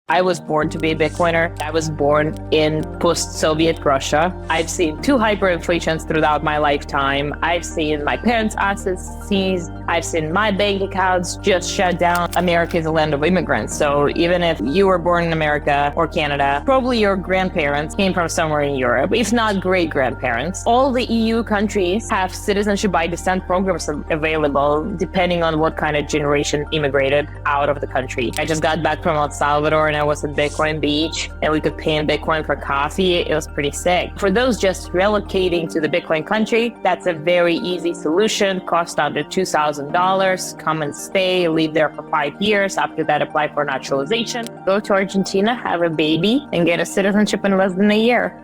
I was born to be a Bitcoiner. I was born in post-Soviet Russia. I've seen two hyperinflations throughout my lifetime. I've seen my parents' assets seized. I've seen my bank accounts just shut down. America is a land of immigrants. So even if you were born in America or Canada, probably your grandparents came from somewhere in Europe, if not great-grandparents. All the EU countries have citizenship by descent programs available, depending on what kind of generation immigrated out of the country. I just got back from El Salvador and I was at Bitcoin Beach and we could pay in Bitcoin for coffee. It was pretty sick. For those just relocating to the Bitcoin country, that's a very easy solution. Cost under $2,000. Come and stay, live there for 5 years. After that, apply for naturalization. Go to Argentina, have a baby, and get a citizenship in less than a year.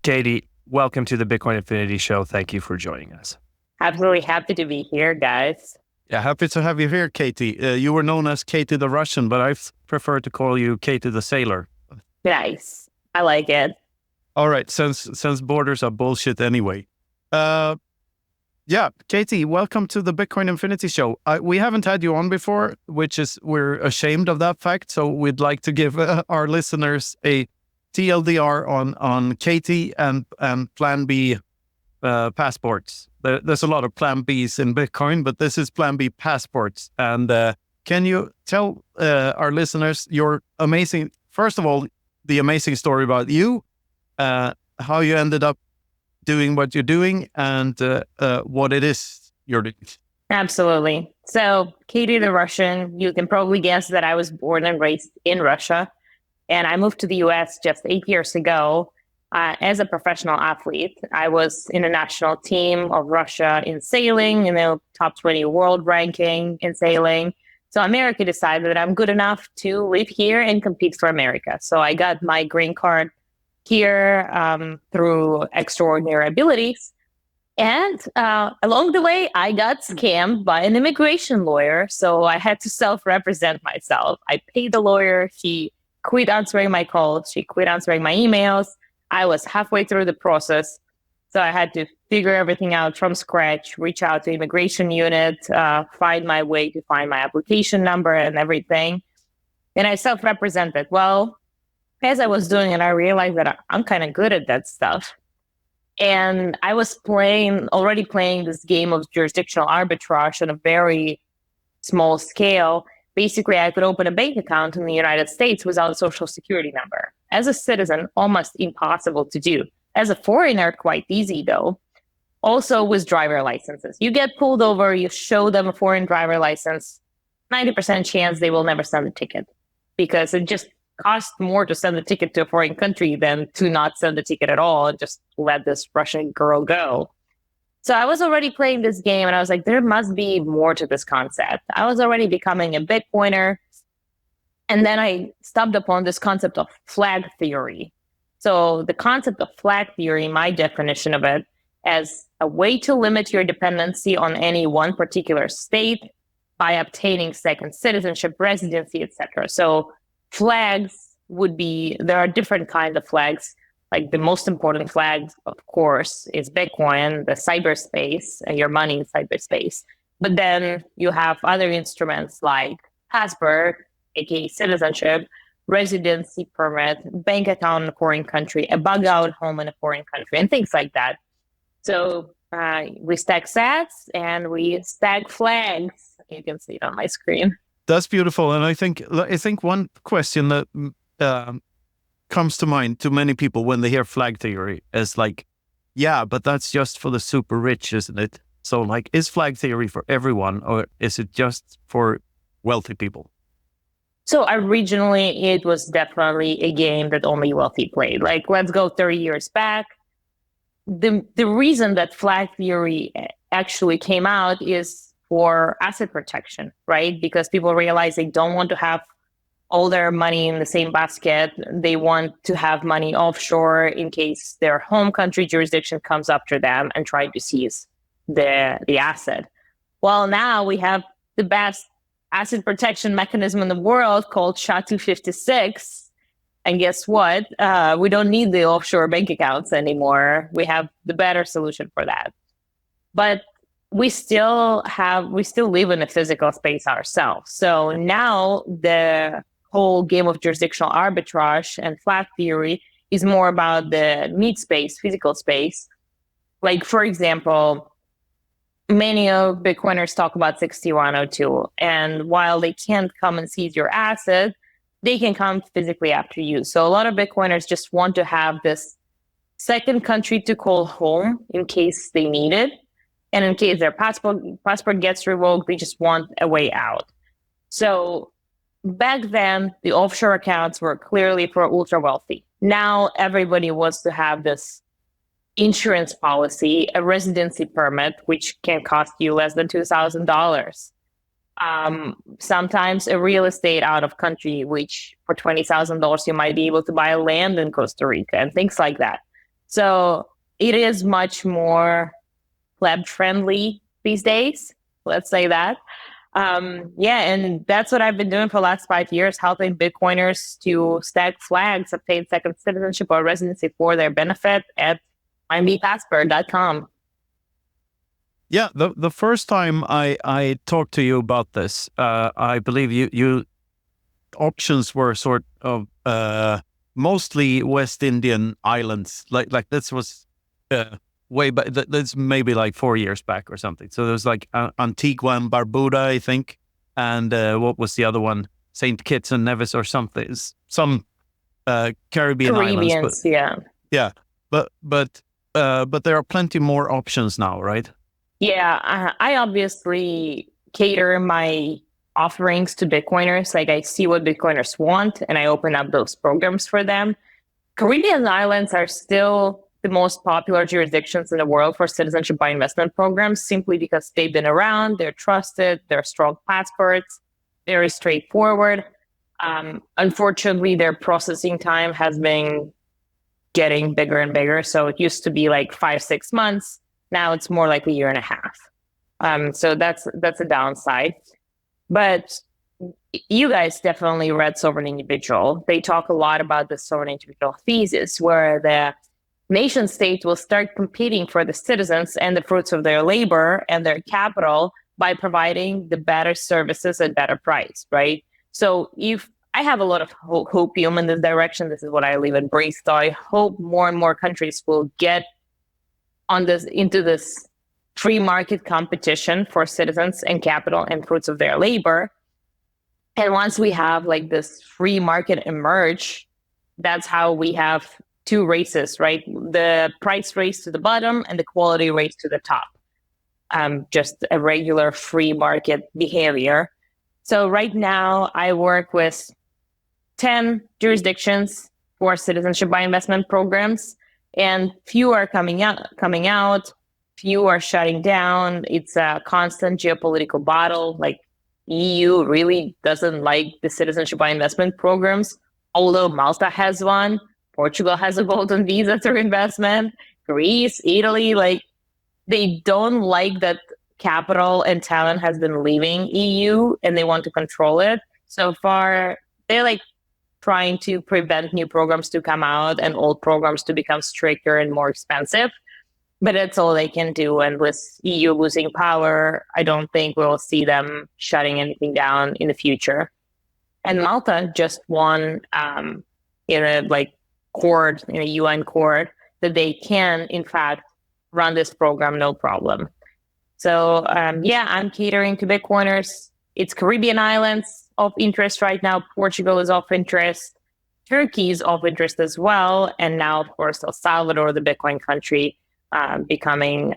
Katie, welcome to the Bitcoin Infinity Show. Thank you for joining us. Absolutely happy to be here, guys. Yeah, happy to have you here, Katie. You were known as Katie the Russian, but I prefer to call you Katie the Sailor. Nice. I like it. All right, since borders are bullshit anyway. Yeah, Katie, welcome to the Bitcoin Infinity Show. We haven't had you on before, we're ashamed of that fact. So we'd like to give our listeners a TLDR on Katie and Plan B passports. There's a lot of Plan Bs in Bitcoin, but this is Plan B passports. And can you tell our listeners first of all, the amazing story about you, how you ended up doing what you're doing, and what it is you're doing? Absolutely. So, Katie the Russian, you can probably guess that I was born and raised in Russia. And I moved to the US just 8 years ago. As a professional athlete, I was in a national team of Russia in sailing, in the top 20 world ranking in sailing. So America decided that I'm good enough to live here and compete for America. So I got my green card here through extraordinary abilities. And along the way, I got scammed by an immigration lawyer. So I had to self-represent myself. I paid the lawyer. She quit answering my calls. She quit answering my emails. I was halfway through the process, so I had to figure everything out from scratch, reach out to immigration unit, find my way to find my application number and everything. And I self-represented. Well, as I was doing it, I realized that I'm kind of good at that stuff. And I was already playing this game of jurisdictional arbitrage on a very small scale. Basically, I could open a bank account in the United States without a social security number. As a citizen, almost impossible to do. As a foreigner, quite easy though. Also with driver licenses. You get pulled over, you show them a foreign driver license, 90% chance they will never send a ticket because it just costs more to send a ticket to a foreign country than to not send a ticket at all and just let this Russian girl go. So I was already playing this game and I was like, there must be more to this concept. I was already becoming a Bitcoiner. And then I stumbled upon this concept of flag theory. So the concept of flag theory, my definition of it, as a way to limit your dependency on any one particular state by obtaining second citizenship, residency, etc. So flags there are different kinds of flags. Like the most important flag, of course, is Bitcoin, the cyberspace, your money in cyberspace. But then you have other instruments like passport, aka citizenship, residency permit, bank account in a foreign country, a bug out home in a foreign country, and things like that. So we stack sats and we stack flags. You can see it on my screen. That's beautiful. And I think one question that comes to mind to many people when they hear flag theory is like, yeah, but that's just for the super rich, isn't it? So like, is flag theory for everyone or is it just for wealthy people? So originally it was definitely a game that only wealthy played. Like, let's go 30 years back. The reason that flag theory actually came out is for asset protection, right? Because people realize they don't want to have all their money in the same basket. They want to have money offshore in case their home country jurisdiction comes after them and try to seize the asset. Well, now we have the best asset protection mechanism in the world called SHA-256. And guess what? We don't need the offshore bank accounts anymore. We have the better solution for that. But we still live in a physical space ourselves. So now the whole game of jurisdictional arbitrage and flat theory is more about the need space, physical space. Like, for example, many of Bitcoiners talk about 6102. And while they can't come and seize your asset, they can come physically after you. So a lot of Bitcoiners just want to have this second country to call home in case they need it. And in case their passport gets revoked, they just want a way out. So back then, the offshore accounts were clearly for ultra wealthy. Now everybody wants to have this insurance policy, a residency permit, which can cost you less than $2,000. Sometimes a real estate out of country, which for $20,000, you might be able to buy land in Costa Rica and things like that. So it is much more pleb friendly these days. Let's say that. And that's what I've been doing for the last 5 years, helping Bitcoiners to stack flags, obtain second citizenship or residency for their benefit at imbpassport.com. Yeah, the first time I talked to you about this, I believe you options were sort of mostly West Indian islands. Like this was way back. That's maybe like 4 years back or something. So there was like Antigua and Barbuda, I think, and what was the other one? Saint Kitts and Nevis or something. Some Caribbean islands. But, yeah. But there are plenty more options now, right? Yeah, I obviously cater my offerings to Bitcoiners. Like, I see what Bitcoiners want, and I open up those programs for them. Caribbean islands are still the most popular jurisdictions in the world for citizenship by investment programs, simply because they've been around, they're trusted, they're strong passports, very straightforward. Unfortunately, their processing time has been getting bigger and bigger. So it used to be like 5-6 months. Now it's more like 1.5 years. So that's a downside. But you guys definitely read Sovereign Individual. They talk a lot about the Sovereign Individual thesis, where the nation state will start competing for the citizens and the fruits of their labor and their capital by providing the better services at better price, right? So if I have a lot of hopium in this direction, this is what I live and breathe. So I hope more and more countries will get into this free market competition for citizens and capital and fruits of their labor. And once we have like this free market emerge, that's how we have two races, right? The price race to the bottom and the quality race to the top. Just a regular free market behavior. So right now I work with 10 jurisdictions for citizenship by investment programs, and few are coming out, few are shutting down. It's a constant geopolitical battle. Like, EU really doesn't like the citizenship by investment programs, although Malta has one, Portugal has a golden visa through investment, Greece, Italy, like, they don't like that capital and talent has been leaving EU and they want to control it. So far, they're like trying to prevent new programs to come out and old programs to become stricter and more expensive. But that's all they can do. And with EU losing power, I don't think we'll see them shutting anything down in the future. And Malta just won in a UN court that they can, in fact, run this program no problem. So I'm catering to Bitcoiners. It's Caribbean islands of interest right now. Portugal is of interest. Turkey is of interest as well. And now, of course, El Salvador, the Bitcoin country, becoming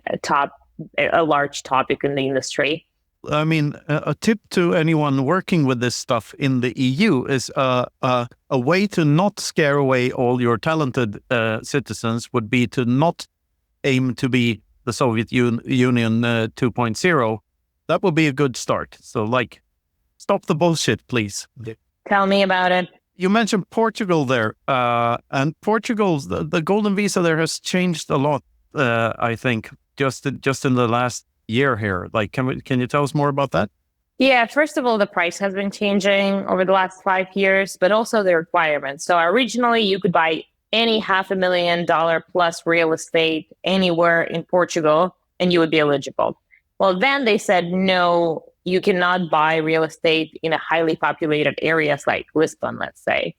a large topic in the industry. I mean, a tip to anyone working with this stuff in the EU is a way to not scare away all your talented citizens would be to not aim to be the Soviet Union 2.0. That would be a good start. So, like, stop the bullshit, please. Tell me about it. You mentioned Portugal there, and Portugal's the golden visa there has changed a lot. I think just in the last year here. Like, can you tell us more about that? Yeah, first of all, the price has been changing over the last 5 years, but also the requirements. So originally, you could buy any $500,000 plus real estate anywhere in Portugal, and you would be eligible. Well, then they said, no, you cannot buy real estate in a highly populated areas like Lisbon, let's say.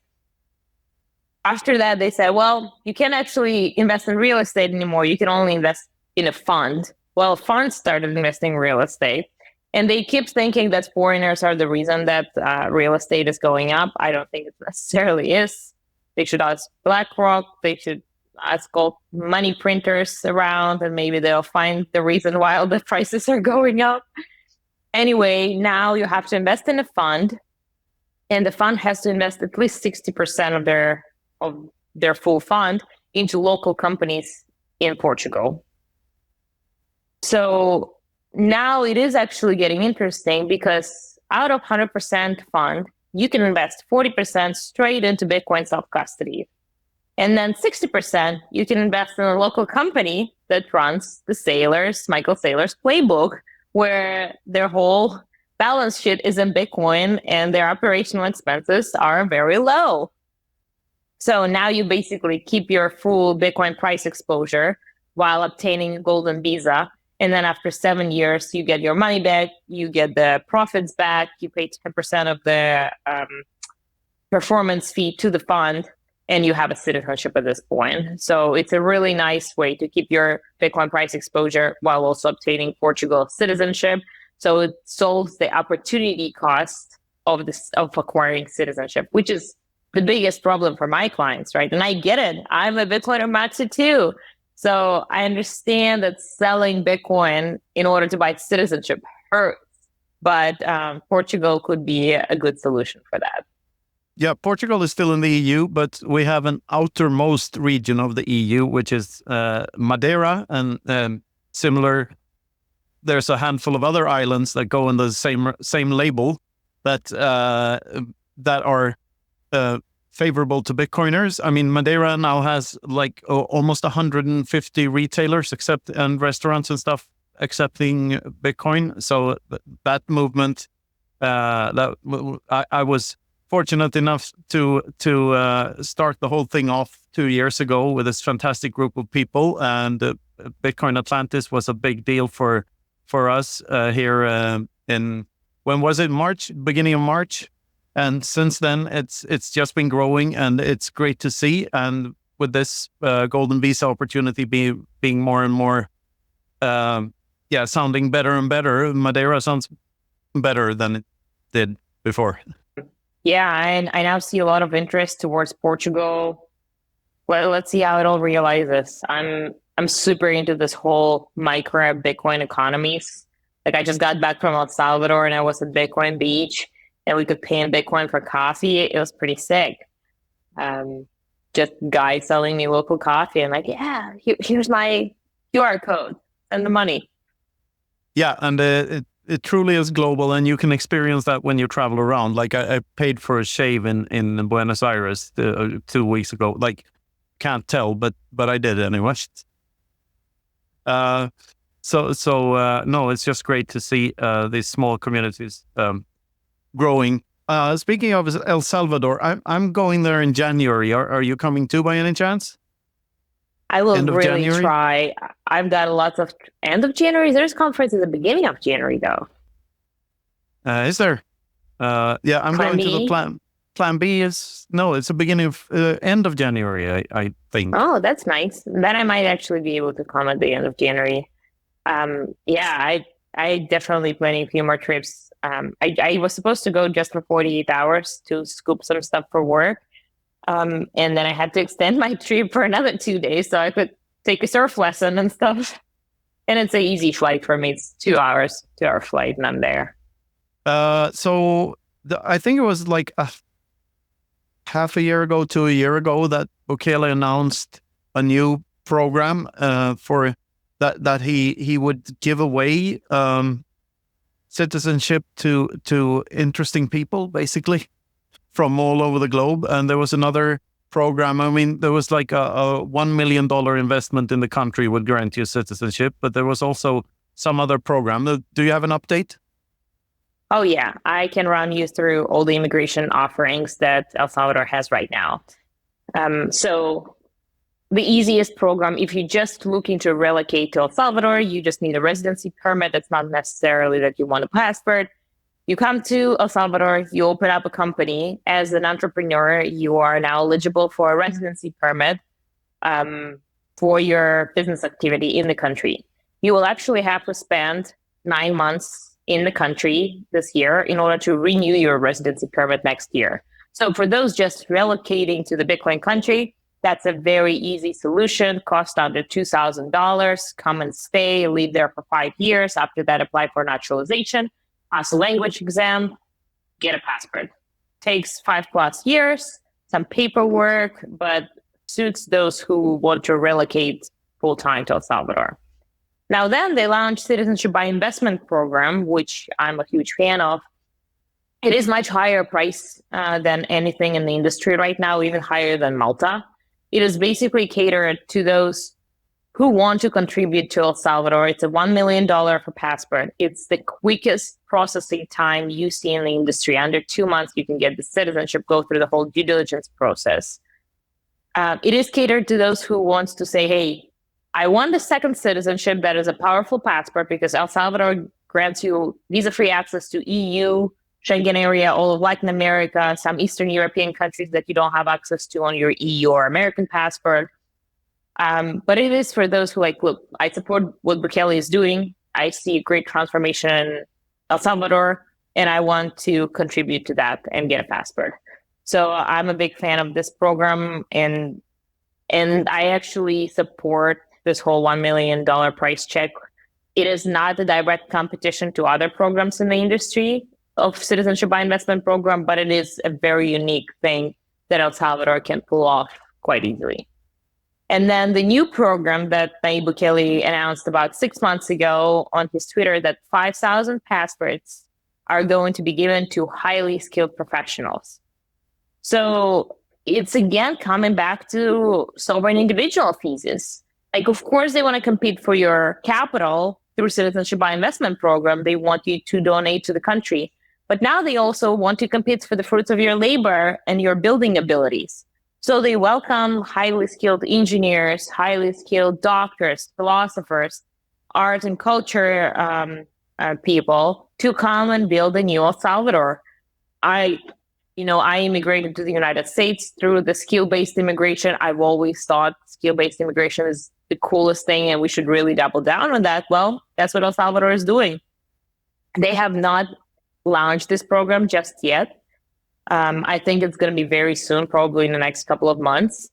After that, they said, well, you can't actually invest in real estate anymore. You can only invest in a fund. Well, funds started investing in real estate. And they keep thinking that foreigners are the reason that real estate is going up. I don't think it necessarily is. They should ask BlackRock. They should ask all money printers around, and maybe they'll find the reason why all the prices are going up. Anyway, now you have to invest in a fund, and the fund has to invest at least 60% of their full fund into local companies in Portugal. So now it is actually getting interesting, because out of 100% fund, you can invest 40% straight into Bitcoin self-custody. And then 60%, you can invest in a local company that runs the Michael Saylor's playbook, where their whole balance sheet is in Bitcoin and their operational expenses are very low. So now you basically keep your full Bitcoin price exposure while obtaining a golden visa. And then after 7 years, you get your money back, you get the profits back, you pay 10% of the performance fee to the fund, and you have a citizenship at this point. So it's a really nice way to keep your Bitcoin price exposure while also obtaining Portugal citizenship. So it solves the opportunity cost of acquiring citizenship, which is the biggest problem for my clients, right? And I get it. I'm a Bitcoiner maxi too. So I understand that selling Bitcoin in order to buy citizenship hurts, but Portugal could be a good solution for that. Yeah, Portugal is still in the EU, but we have an outermost region of the EU, which is Madeira, and similar. There's a handful of other islands that go in the same label that are favorable to Bitcoiners. I mean, Madeira now has like almost 150 retailers and restaurants and stuff accepting Bitcoin. So that movement, I was fortunate enough to start the whole thing off 2 years ago with this fantastic group of people, and Bitcoin Atlantis was a big deal for us here in, when was it? March, beginning of March. And since then, it's just been growing, and it's great to see. And with this golden visa opportunity being more and more, sounding better and better, Madeira sounds better than it did before. Yeah, and I now see a lot of interest towards Portugal. Well, let's see how it all realizes. I'm super into this whole micro Bitcoin economies. Like, I just got back from El Salvador, and I was at Bitcoin Beach, and we could pay in Bitcoin for coffee. It was pretty sick. Just guy selling me local coffee. I'm like, yeah, here's my QR code, send the money. Yeah, and it truly is global, and you can experience that when you travel around. Like I paid for a shave in Buenos Aires 2 weeks ago. Like, can't tell, but I did anyway. No, it's just great to see these small communities growing. Speaking of El Salvador, I'm going there in January. Are you coming too by any chance? I will really try. I've got lots of end of January. There's conference at the beginning of January, though. Is there? Yeah, I'm going to the plan. Plan B is it's the beginning of end of January, I think. Oh, that's nice. Then I might actually be able to come at the end of January. Yeah, I definitely planning a few more trips. I was supposed to go just for 48 hours to scoop some stuff for work. And then I had to extend my trip for another 2 days so I could take a surf lesson and stuff. And it's an easy flight for me. It's 2 hours, 2-hour flight, and I'm there. I think it was like half a year ago to a year ago that Bukele announced a new program for that he would give away citizenship to interesting people, basically, from all over the globe. And there was another program. I mean, there was like a $1 million investment in the country would grant you citizenship, but there was also some other program. Do you have an update? Oh, yeah. I can run you through all the immigration offerings that El Salvador has right now. So the easiest program. If you're just looking to relocate to El Salvador, you just need a residency permit. It's not necessarily that you want a passport. You come to El Salvador, you open up a company. As an entrepreneur, you are now eligible for a residency permit for your business activity in the country. You will actually have to spend 9 months in the country this year in order to renew your residency permit next year. So for those just relocating to the Bitcoin country, that's a very easy solution, cost under $2,000, come and stay, live there for 5 years. After that, apply for naturalization, pass a language exam, get a passport. Takes 5+ years, some paperwork, but suits those who want to relocate full-time to El Salvador. Now then, they launched Citizenship by Investment program, which I'm a huge fan of. It is much higher price than anything in the industry right now, even higher than Malta. It is basically catered to those who want to contribute to El Salvador. It's a $1 million for passport. It's the quickest processing time you see in the industry. Under 2 months, you can get the citizenship, go through the whole due diligence process. It is catered to those who wants to say, hey, I want the second citizenship that is a powerful passport, because El Salvador grants you visa-free access to EU, Schengen area, all of Latin America, some Eastern European countries that you don't have access to on your EU or American passport. But it is for those who like, look, I support what Bukele is doing. I see a great transformation in El Salvador, and I want to contribute to that and get a passport. So I'm a big fan of this program, and I actually support this whole $1 million price check. It is not a direct competition to other programs in the industry of Citizenship by Investment program, but it is a very unique thing that El Salvador can pull off quite easily. And then the new program that Nayib Bukele announced about 6 months ago on his Twitter, that 5,000 passports are going to be given to highly skilled professionals. So it's again coming back to sovereign individual thesis. Like, of course, they want to compete for your capital through Citizenship by Investment program. They want you to donate to the country. But now they also want to compete for the fruits of your labor and your building abilities. So they welcome highly skilled engineers, highly skilled doctors, philosophers, art and culture people to come and build a new El Salvador. I immigrated to the United States through the skill-based immigration. I've always thought skill-based immigration is the coolest thing, and we should really double down on that. Well, that's what El Salvador is doing. They have not launched this program just yet. I think it's going to be very soon, probably in the next couple of months.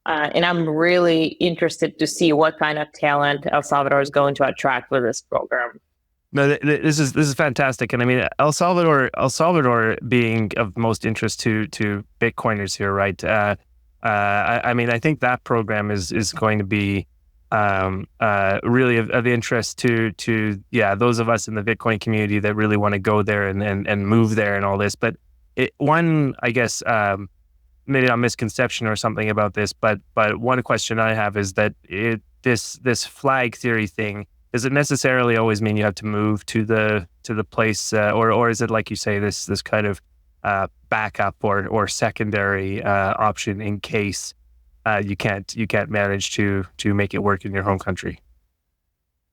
And I'm really interested to see what kind of talent El Salvador is going to attract with this program. No, this is fantastic, and I mean El Salvador being of most interest to Bitcoiners here, right? I mean, I think that program is going to be really of interest to those of us in the Bitcoin community that really want to go there and move there and all this. But one, I guess, maybe a misconception or something about this, but one question I have is that this flag theory thing, does it necessarily always mean you have to move to the place, or is it, like you say, this kind of backup or secondary option in case you can't manage to make it work in your home country?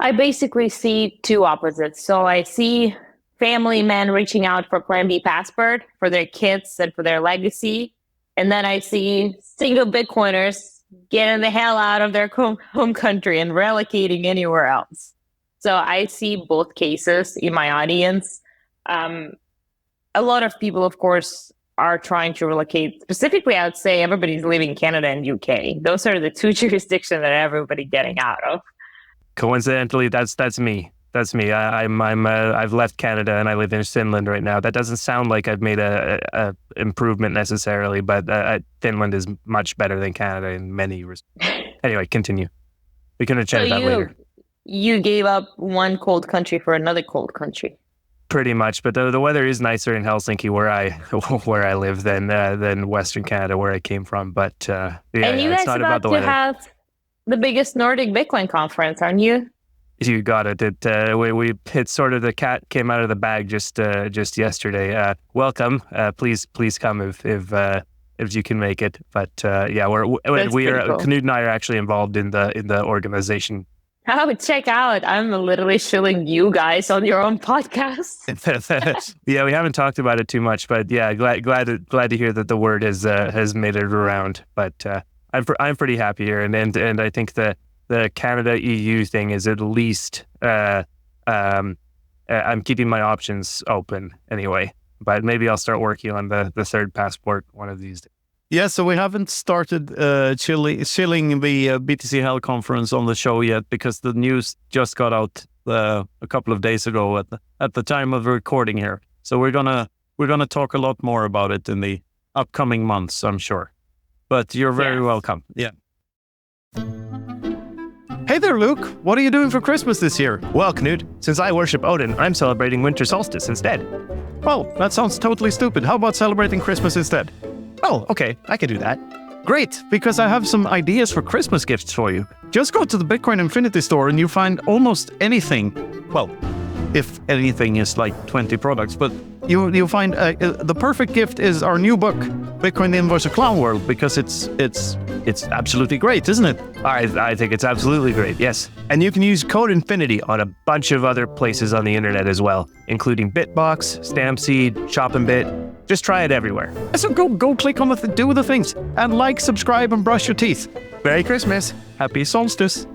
I basically see two opposites. So I see family men reaching out for Plan B passport for their kids and for their legacy, and then I see single Bitcoiners getting the hell out of their home country and relocating anywhere else. So I see both cases in my audience. A lot of people, of course, are trying to relocate. Specifically, I would say everybody's leaving Canada and UK. Those are the two jurisdictions that everybody's getting out of. Coincidentally, that's me. That's me. I've left Canada and I live in Finland right now. That doesn't sound like I've made a improvement necessarily, but Finland is much better than Canada in many respects. Anyway, continue. We can chat that later. You gave up one cold country for another cold country. Pretty much, but the weather is nicer in Helsinki where I live than Western Canada where I came from. But and you guys are about to have the biggest Nordic Bitcoin conference, aren't you? You got it. It's sort of the cat came out of the bag just yesterday. Welcome. Please come if if you can make it. But yeah, That's we are pretty cool. Knut and I are actually involved in the organization. Oh, check out. I'm literally shilling you guys on your own podcast. Yeah, we haven't talked about it too much, but yeah, glad to hear that the word has made it around. But I'm pretty happy here, and I think the Canada EU thing is at least I'm keeping my options open anyway. But maybe I'll start working on the third passport one of these days. Yeah, so we haven't started chilling the BTC HEL conference on the show yet because the news just got out a couple of days ago at the time of recording here. So we're gonna talk a lot more about it in the upcoming months, I'm sure. But you're very welcome. Yeah. Hey there, Luke. What are you doing for Christmas this year? Well, Knut, since I worship Odin, I'm celebrating winter solstice instead. Well, that sounds totally stupid. How about celebrating Christmas instead? Oh, okay, I can do that. Great, because I have some ideas for Christmas gifts for you. Just go to the Bitcoin Infinity store and you find almost anything. Well, if anything is like 20 products, but you'll find the perfect gift is our new book, Bitcoin the Invoice of Clown World, because it's absolutely great, isn't it? I think it's absolutely great, yes. And you can use code Infinity on a bunch of other places on the internet as well, including Bitbox, Stampseed, Shop and Bit. Just try it everywhere. So go click on do the things and like, subscribe, and brush your teeth. Merry Christmas. Happy solstice.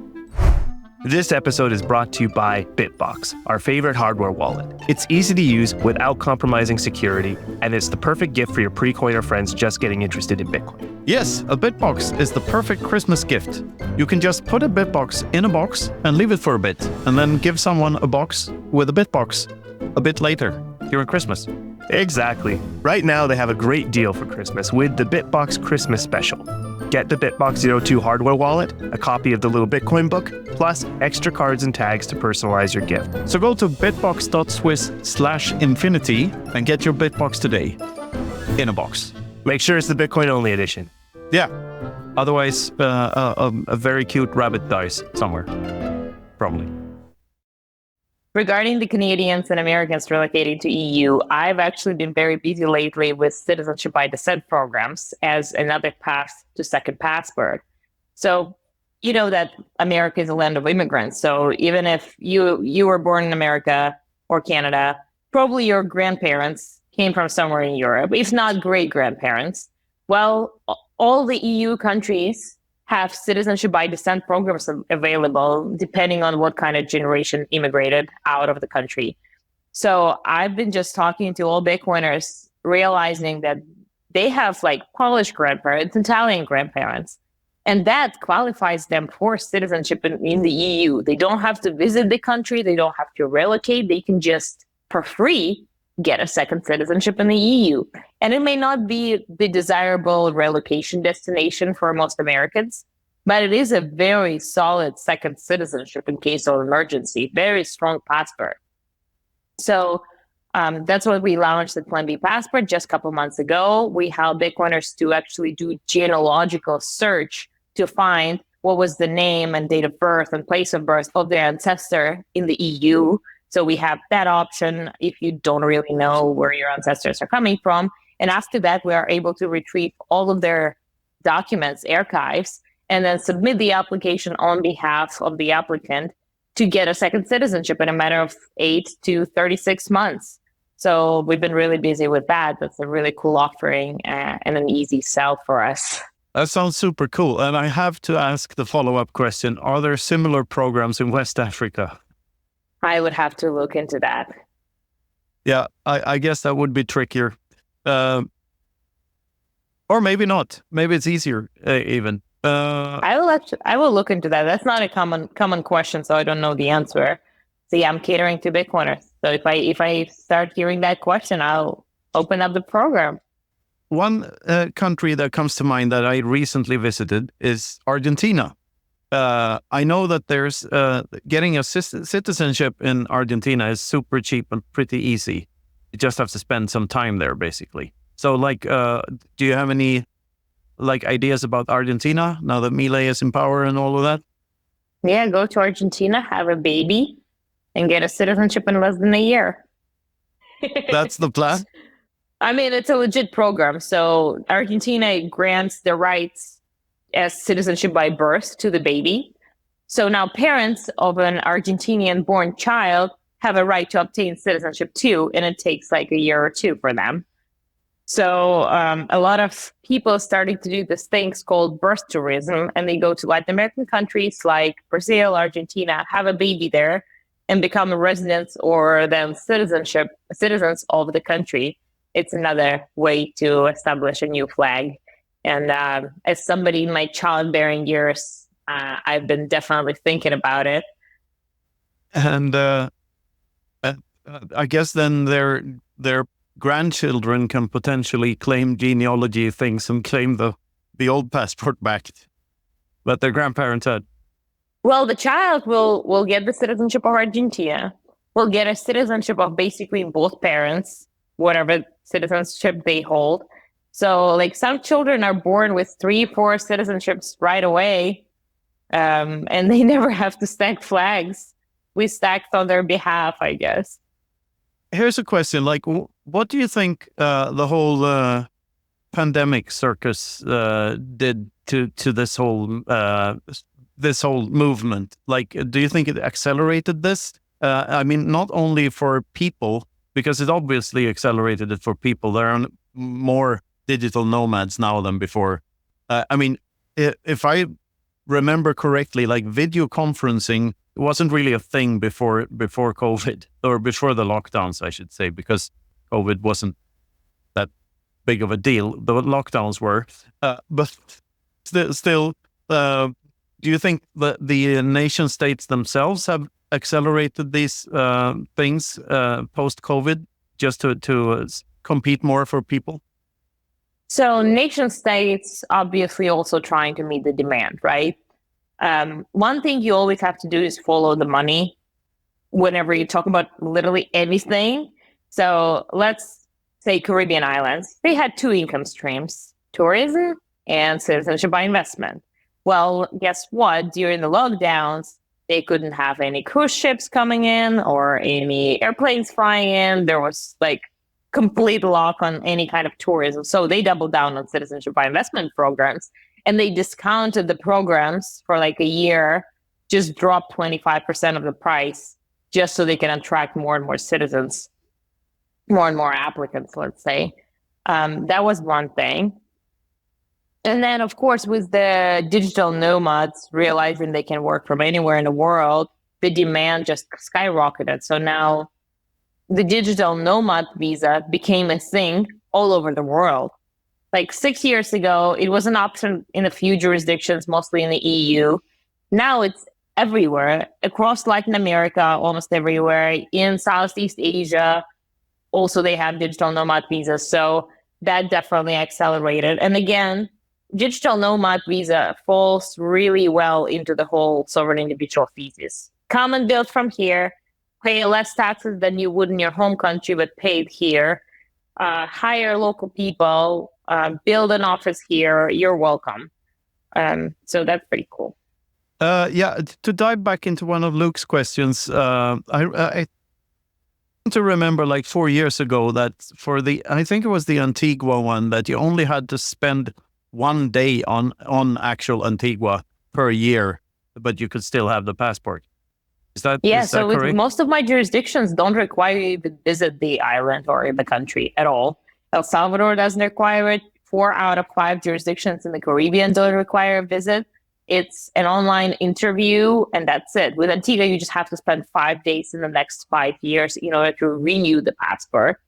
This episode is brought to you by Bitbox, our favorite hardware wallet. It's easy to use without compromising security, and it's the perfect gift for your pre-coiner friends just getting interested in Bitcoin. Yes, a Bitbox is the perfect Christmas gift. You can just put a Bitbox in a box and leave it for a bit, and then give someone a box with a Bitbox a bit later during Christmas. Exactly. Right now, they have a great deal for Christmas with the Bitbox Christmas Special. Get the Bitbox 02 hardware wallet, a copy of the little Bitcoin book, plus extra cards and tags to personalize your gift. So go to bitbox.swiss/infinity and get your Bitbox today in a box. Make sure it's the Bitcoin only edition. Yeah. Otherwise, a very cute rabbit dies somewhere. Probably. Regarding the Canadians and Americans relocating to EU, I've actually been very busy lately with citizenship by descent programs as another path to second passport. So you know that America is a land of immigrants. So even if you were born in America or Canada, probably your grandparents came from somewhere in Europe, if not great-grandparents. Well, all the EU countries have citizenship by descent programs available, depending on what kind of generation immigrated out of the country. So I've been just talking to all Bitcoiners, realizing that they have like Polish grandparents, Italian grandparents, and that qualifies them for citizenship in the EU. They don't have to visit the country. They don't have to relocate. They can just, for free, get a second citizenship in the EU. And it may not be the desirable relocation destination for most Americans, but it is a very solid second citizenship in case of emergency, very strong passport. So that's what we launched the Plan B passport just a couple months ago. We help Bitcoiners to actually do genealogical search to find what was the name and date of birth and place of birth of their ancestor in the EU. So we have that option if you don't really know where your ancestors are coming from. And after that, we are able to retrieve all of their documents, archives, and then submit the application on behalf of the applicant to get a second citizenship in a matter of 8 to 36 months. So we've been really busy with that. That's a really cool offering and an easy sell for us. That sounds super cool. And I have to ask the follow-up question. Are there similar programs in West Africa? I would have to look into that. Yeah, I guess that would be trickier. Or maybe not. Maybe it's easier even. I will look into that. That's not a common question, so I don't know the answer. So yeah, I'm catering to Bitcoiners. So if I start hearing that question, I'll open up the program. One country that comes to mind that I recently visited is Argentina. I know that there's getting a citizenship in Argentina is super cheap and pretty easy. You just have to spend some time there, basically. So, like, do you have any ideas about Argentina now that Milei is in power and all of that? Yeah, go to Argentina, have a baby, and get a citizenship in less than a year. That's the plan? I mean, it's a legit program. So Argentina grants the rights as citizenship by birth to the baby. So now parents of an Argentinian born child have a right to obtain citizenship too, and it takes like a year or two for them. So a lot of people starting to do this things called birth tourism, and they go to Latin American countries like Brazil, Argentina, have a baby there, and become residents or then citizens of the country. It's another way to establish a new flag. And as somebody in my childbearing years, I've been definitely thinking about it. And I guess then their grandchildren can potentially claim genealogy things and claim the old passport back that their grandparents had. Well, the child will get the citizenship of Argentina, will get a citizenship of basically both parents, whatever citizenship they hold. So like some children are born with 3-4 citizenships right away, and they never have to stack flags. We stacked on their behalf, I guess. Here's a question: like, what do you think the whole pandemic circus did to this whole movement? Like, do you think it accelerated this? I mean, not only for people, because it obviously accelerated it for people. There are more digital nomads now than before. I mean, if I remember correctly, like video conferencing wasn't really a thing before COVID, or before the lockdowns, I should say, because COVID wasn't that big of a deal. The lockdowns were, but still, do you think that the nation states themselves have accelerated these things post-COVID just to compete more for people? So nation states obviously also trying to meet the demand, right? One thing you always have to do is follow the money whenever you talk about literally anything. So let's say Caribbean islands, they had 2 income streams, tourism and citizenship by investment. Well, guess what? During the lockdowns, they couldn't have any cruise ships coming in or any airplanes flying in. There was like complete lock on any kind of tourism. So they doubled down on citizenship by investment programs, and they discounted the programs for like a year, just dropped 25% of the price just so they can attract more and more citizens, more and more applicants, let's say. That was one thing. And then, of course, with the digital nomads realizing they can work from anywhere in the world, the demand just skyrocketed. So now the digital nomad visa became a thing all over the world. Like 6 years ago, it was an option in a few jurisdictions, mostly in the EU. Now it's everywhere, across Latin America, almost everywhere, in Southeast Asia. Also, they have digital nomad visas. So that definitely accelerated. And again, digital nomad visa falls really well into the whole sovereign individual thesis. Come and build from here, pay less taxes than you would in your home country, but paid here. Hire local people, build an office here, you're welcome. So that's pretty cool. Yeah, to dive back into one of Luke's questions, I to remember like 4 years ago that I think it was the Antigua one, that you only had to spend 1 day on actual Antigua per year, but you could still have the passport. Is that so correct? Most of my jurisdictions don't require you to visit the island or the country at all. El Salvador doesn't require it. 4 out of 5 jurisdictions in the Caribbean don't require a visit. It's an online interview, and that's it. With Antigua, you just have to spend 5 days in the next 5 years in order to renew the passport.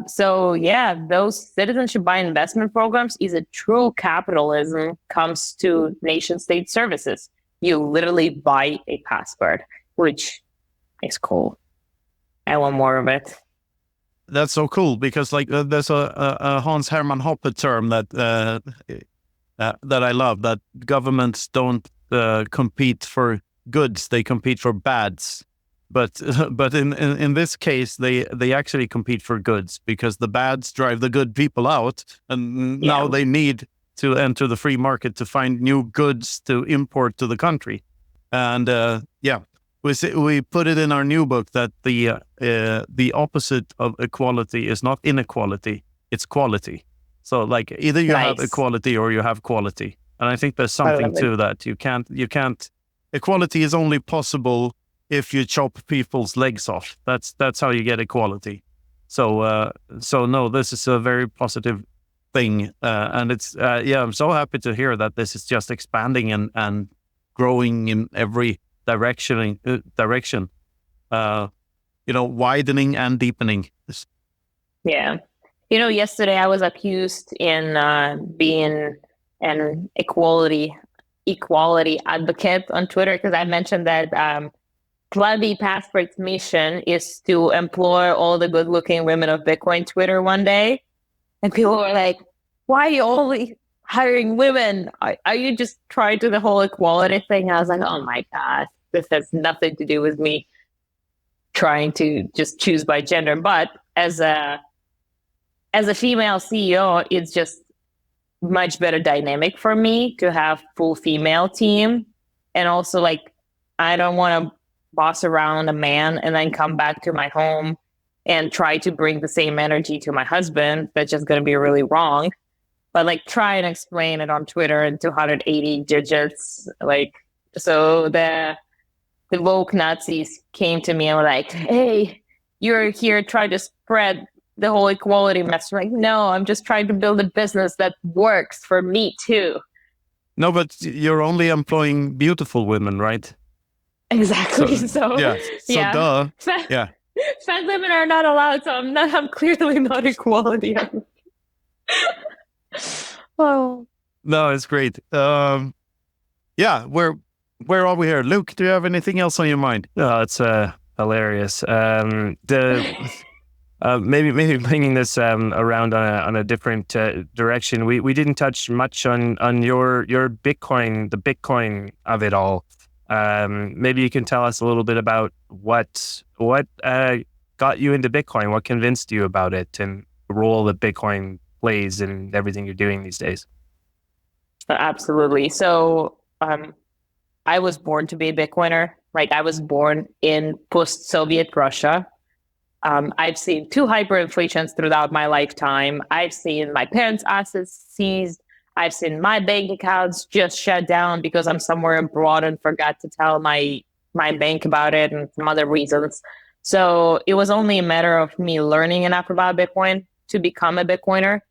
So yeah, those citizenship by investment programs is a true capitalism comes to nation state services. You literally buy a passport, which is cool. I want more of it. That's so cool, because like there's a Hans Hermann Hoppe term that I love, that governments don't compete for goods, they compete for bads. But in this case, they actually compete for goods, because the bads drive the good people out, and now they need to enter the free market to find new goods to import to the country. And we put it in our new book that the opposite of equality is not inequality, it's quality. So like either you have equality or you have quality. And I think there's something to that. You can't, equality is only possible if you chop people's legs off. That's how you get equality. So no, this is a very positive thing. And it's, I'm so happy to hear that this is just expanding and growing in every direction, widening and deepening. Yeah. Yesterday I was accused in being an equality advocate on Twitter because I mentioned that Plan B Passport's mission is to employ all the good-looking women of Bitcoin Twitter one day. And people were like, why are you only hiring women? Are you just trying to the whole equality thing? I was like, oh my God, this has nothing to do with me trying to just choose by gender. But as a female CEO, it's just much better dynamic for me to have full female team. And also like, I don't want to boss around a man and then come back to my home and try to bring the same energy to my husband. That's just going to be really wrong. But like try and explain it on Twitter in 280 digits. Like, so the woke Nazis came to me and were like, hey, you're here trying to spread the whole equality mess. I'm like, no, I'm just trying to build a business that works for me too. No, but you're only employing beautiful women, right? Exactly. Duh. Yeah. Fat women are not allowed, so I'm clearly not equality. Oh. No, it's great. Where are we here? Luke, do you have anything else on your mind? No, it's hilarious. Maybe bringing this around on a different direction. We didn't touch much on your Bitcoin, the Bitcoin of it all. Maybe you can tell us a little bit about what got you into Bitcoin, what convinced you about it, and the role that Bitcoin plays in everything you're doing these days. Absolutely. So I was born to be a Bitcoiner, right? I was born in post-Soviet Russia. I've seen 2 hyperinflations throughout my lifetime. I've seen my parents' assets seized. I've seen my bank accounts just shut down because I'm somewhere abroad and forgot to tell my bank about it and some other reasons. So it was only a matter of me learning enough about Bitcoin to become a Bitcoiner.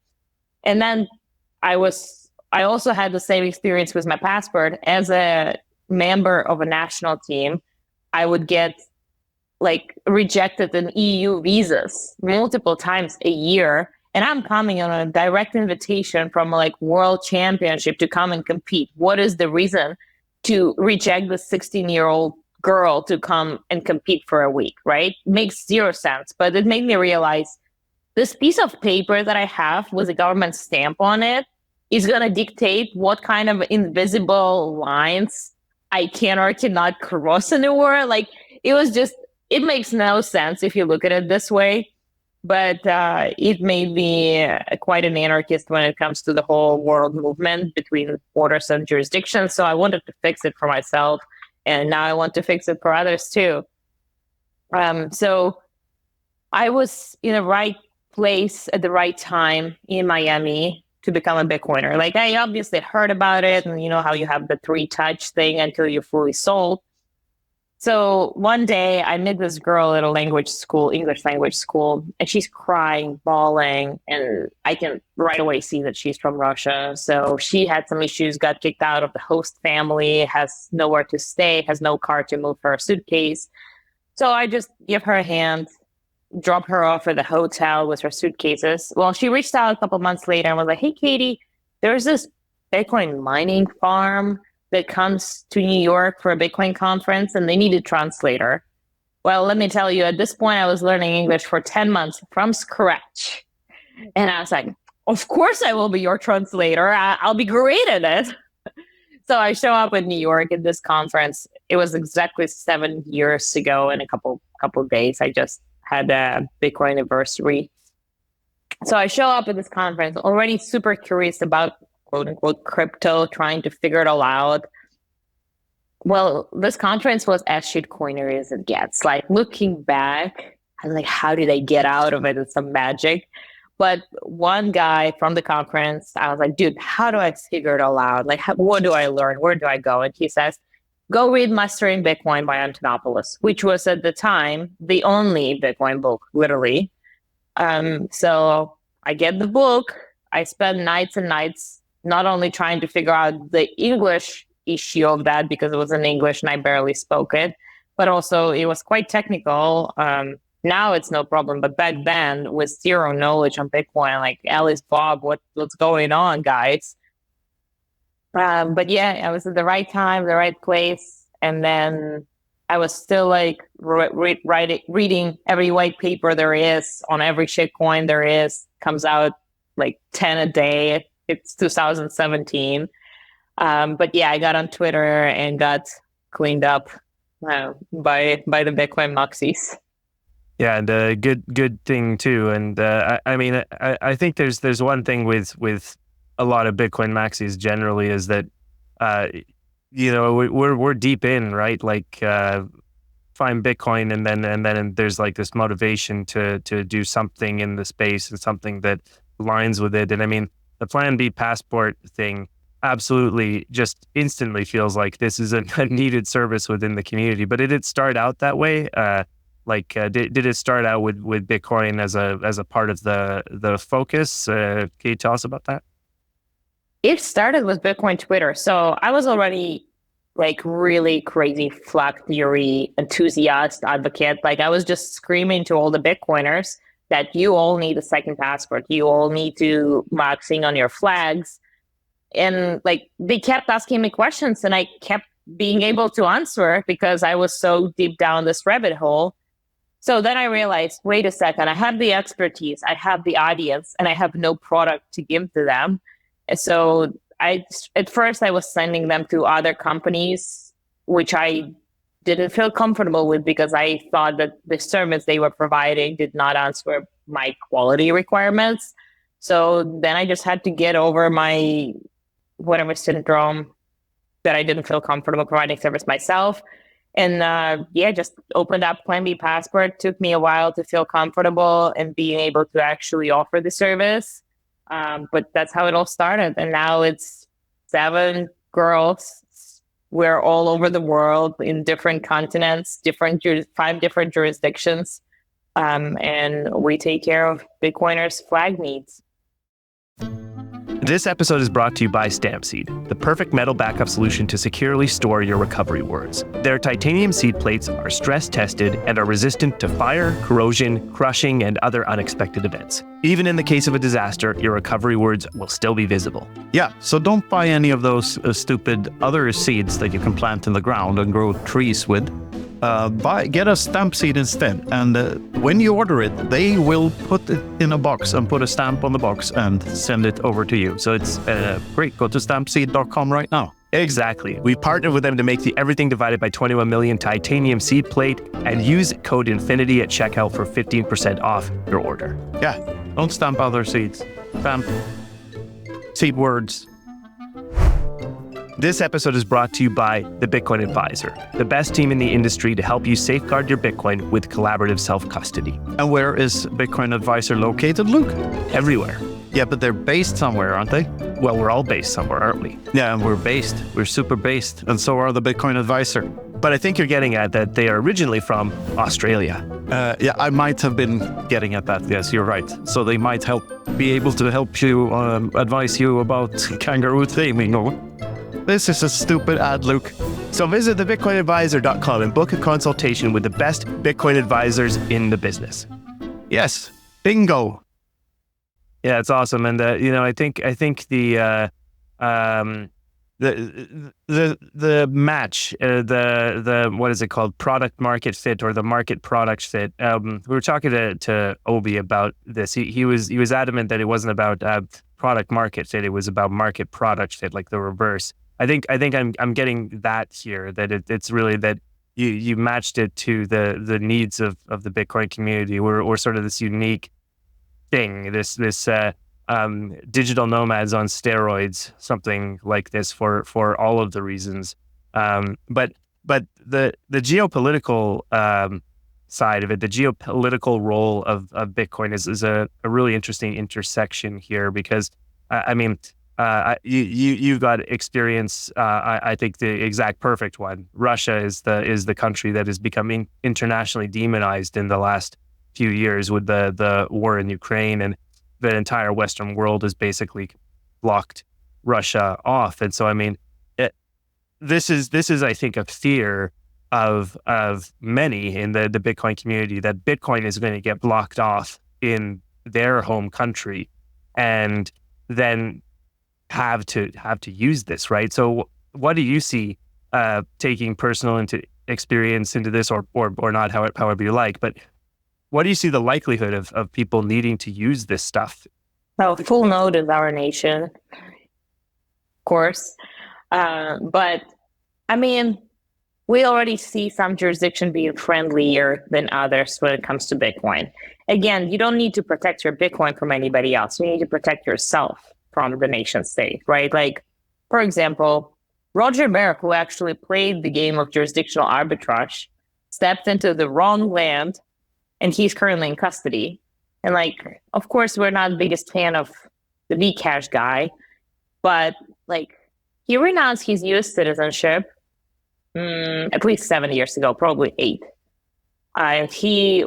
And then I also had the same experience with my passport. As a member of a national team, I would get rejected in EU visas multiple times a year. And I'm coming on a direct invitation from a world championship to come and compete. What is the reason to reject the 16-year-old girl to come and compete for a week, right? Makes zero sense. But it made me realize this piece of paper that I have with a government stamp on it is going to dictate what kind of invisible lines I can or cannot cross anywhere. It makes no sense if you look at it this way. But it made me quite an anarchist when it comes to the whole world movement between borders and jurisdictions. So I wanted to fix it for myself, and now I want to fix it for others too. So I was in the right place at the right time in Miami to become a Bitcoiner. I obviously heard about it, and you know how you have the 3-touch thing until you're fully sold. So one day I met this girl at a English language school, and she's crying, bawling, and I can right away see that she's from Russia. So she had some issues, got kicked out of the host family, has nowhere to stay, has no car to move her suitcase. So I just give her a hand, drop her off at the hotel with her suitcases. Well, she reached out a couple months later and was like, hey, Katie, there's this Bitcoin mining farm that comes to New York for a Bitcoin conference, and they need a translator. Well, let me tell you, at this point, I was learning English for 10 months from scratch. And I was like, of course I will be your translator. I'll be great at it. So I show up in New York at this conference. It was exactly 7 years ago in a couple of days. I just had a Bitcoin anniversary. So I show up at this conference already super curious about quote unquote crypto, trying to figure it all out. Well, this conference was as shitcoinery as it gets. Like looking back, I'm like, how did I get out of it? It's some magic. But one guy from the conference, I was like, dude, how do I figure it all out? Like, what do I learn? Where do I go? And he says, go read Mastering Bitcoin by Antonopoulos, which was at the time the only Bitcoin book, literally. So I get the book. I spend nights and nights not only trying to figure out the English issue of that because it was in English and I barely spoke it, but also it was quite technical. Now it's no problem, but back then with zero knowledge on Bitcoin, like Alice Bob, what's going on, guys? But yeah, I was at the right time, the right place, and then I was still like reading every white paper there is on every shitcoin there is. Comes out like 10 a day. It's 2017. But yeah, I got on Twitter and got cleaned up by the Bitcoin Moxies. Yeah, and good thing too. And I mean, I think there's one thing with a lot of Bitcoin maxis generally is that we're deep in, right? Like find Bitcoin and then there's like this motivation to do something in the space and something that aligns with it. And I mean, the Plan B passport thing absolutely just instantly feels like this is a needed service within the community. But did it start out that way? Did it start out with Bitcoin as a part of the focus? Can you tell us about that? It started with Bitcoin Twitter. So I was already like really crazy flag theory enthusiast advocate. Like I was just screaming to all the Bitcoiners that you all need a second passport. You all need to maxing on your flags. And like they kept asking me questions and I kept being able to answer because I was so deep down this rabbit hole. So then I realized, wait a second, I have the expertise, I have the audience, and I have no product to give to them. And so at first I was sending them to other companies, which I didn't feel comfortable with because I thought that the service they were providing did not answer my quality requirements. So then I just had to get over my whatever syndrome that I didn't feel comfortable providing service myself. And just opened up Plan B Passport. Took me a while to feel comfortable and being able to actually offer the service. But that's how it all started. And now it's 7 girls. We're all over the world in different continents, 5 different jurisdictions. And we take care of Bitcoiners' flag needs. This episode is brought to you by Stampseed, the perfect metal backup solution to securely store your recovery words. Their titanium seed plates are stress tested and are resistant to fire, corrosion, crushing, and other unexpected events. Even in the case of a disaster, your recovery words will still be visible. Yeah, so don't buy any of those stupid other seeds that you can plant in the ground and grow trees with. Get a stamp seed instead, and when you order it, they will put it in a box and put a stamp on the box and send it over to you. So it's great. Go to stampseed.com right now. Exactly. We partnered with them to make the Everything Divided by 21 Million titanium seed plate and use code Infinity at checkout for 15% off your order. Yeah, don't stamp other seeds. Stamp seed words. This episode is brought to you by the Bitcoin Advisor, the best team in the industry to help you safeguard your Bitcoin with collaborative self-custody. And where is Bitcoin Advisor located, Luke? Everywhere. Yeah, but they're based somewhere, aren't they? Well, we're all based somewhere, aren't we? Yeah, and we're based. We're super based. And so are the Bitcoin Advisor. But I think you're getting at that they are originally from Australia. Yeah, I might have been getting at that. Yes, you're right. So they might be able to help you, advise you about kangaroo taming or... This is a stupid ad, Luke. So visit thebitcoinadvisor.com and book a consultation with the best Bitcoin advisors in the business. Yes, bingo. Yeah, it's awesome, and I think the match, the what is it called, product market fit or the market product fit. We were talking to Obi about this. He was adamant that it wasn't about product market fit. It was about market product fit, like the reverse. I think I'm getting that here, that it's really that you matched it to the needs of the Bitcoin community, or sort of this unique thing, this digital nomads on steroids, something like this for all of the reasons But the geopolitical side of it, the geopolitical role of Bitcoin is a really interesting intersection here because you've got experience. I think the exact perfect one. Russia is the country that is becoming internationally demonized in the last few years with the war in Ukraine, and the entire Western world has basically blocked Russia off. And so, this is I think a fear of many in the Bitcoin community that Bitcoin is going to get blocked off in their home country, and then have to use this, right? So what do you see taking personal experience into this, or not, however you like, but what do you see the likelihood of people needing to use this stuff? Well, full node is our nation, of course. But we already see some jurisdiction being friendlier than others when it comes to Bitcoin. Again, you don't need to protect your Bitcoin from anybody else. You need to protect yourself from the nation state, right? Like, for example, Roger Ver, who actually played the game of jurisdictional arbitrage, stepped into the wrong land, and he's currently in custody. And of course, we're not the biggest fan of the Bcash guy, but he renounced his U.S. citizenship at least 7 years ago, probably 8. And he,